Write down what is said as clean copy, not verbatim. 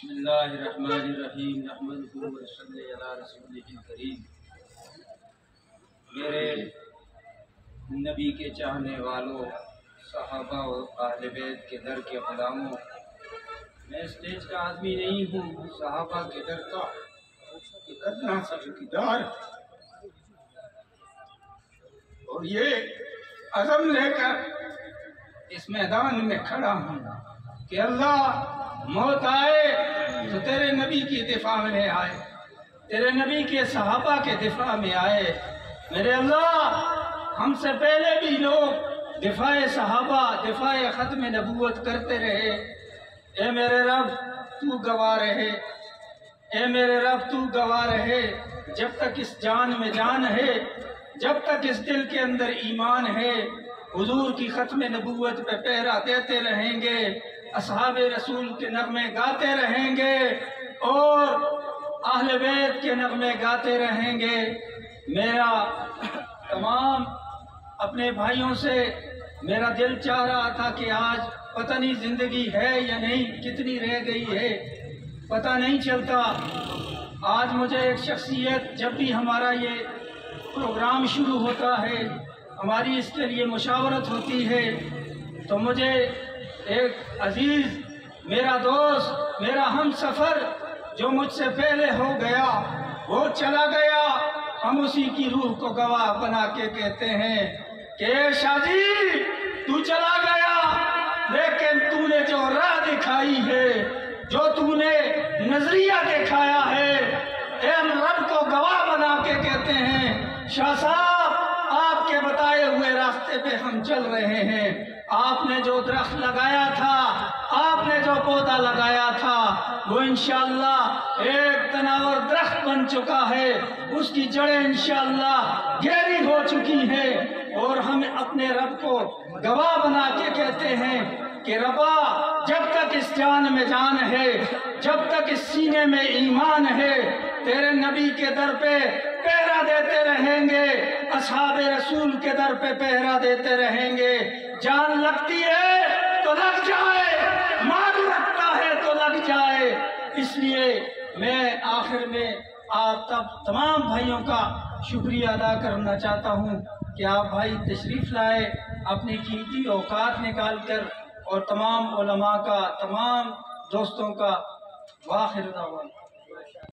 बिस्मिल्लाहिर्रहमानिर्रहीम नहमदुहु व नसल्ली अला रसूलिहिल करीम। मेरे नबी के चाहने वालों, सहाबा और अहले बैत के दर के ग़ुलामों, मैं स्टेज का आदमी नहीं हूँ, सहाबा के दर का कितना चौकीदार और ये अज़म लेकर इस मैदान में खड़ा हूँ कि अल्लाह मौत आए तो तेरे नबी की दिफा में आए, तेरे नबी के सहाबा के दिफा में आए। मेरे अल्लाह, हमसे पहले भी लोग दिफाए सहाबा, दिफाए ख़त्म नबूवत करते रहे। ए मेरे रब तू गवाह रहे, ए मेरे रब तू गवाह रहे। जब तक इस जान में जान है, जब तक इस दिल के अंदर ईमान है, हुजूर की ख़त्म नबूवत पे पहरा देते रहेंगे, असहाबे रसूल के नगमे गाते रहेंगे और अहले बैत के नगमे गाते रहेंगे। मेरा तमाम अपने भाइयों से मेरा दिल चाह रहा था कि आज पता नहीं जिंदगी है या नहीं, कितनी रह गई है पता नहीं चलता। आज मुझे एक शख्सियत, जब भी हमारा ये प्रोग्राम शुरू होता है, हमारी इसके लिए मुशावरत होती है, तो मुझे एक अजीज, मेरा दोस्त, मेरा हम सफ़र जो मुझसे पहले हो गया, वो चला गया, हम उसी की रूह को गवाह बना के कहते हैं कि शादी तू चला गया, लेकिन तूने जो राह दिखाई है, जो तूने नजरिया दिखाया है, हम रब को गवाह बना के कहते हैं शाह साहब, आपके बताए हुए रास्ते पे हम चल रहे हैं। आपने जो दरख्त लगाया था, आपने जो पौधा लगाया था, वो इंशाअल्लाह एक तनावर दरख्त बन चुका है, उसकी जड़ें इंशाअल्लाह गहरी हो चुकी हैं। और हम अपने रब को गवाह बना के कहते हैं कि रब्बा, जब तक इस जान में जान है, जब तक इस सीने में ईमान है, तेरे नबी के दर पे पहरा देते रहेंगे, असहाबे रसूल के दर पे पहरा देते रहेंगे। जान लगती है तो लग जाए, मार लगता है तो लग जाए। इसलिए मैं आखिर में आप तमाम भाइयों का शुक्रिया अदा करना चाहता हूँ कि आप भाई तशरीफ़ लाए अपनी कीमती औकात निकाल कर, और तमाम उलमा का, तमाम दोस्तों का वाखिर दावा।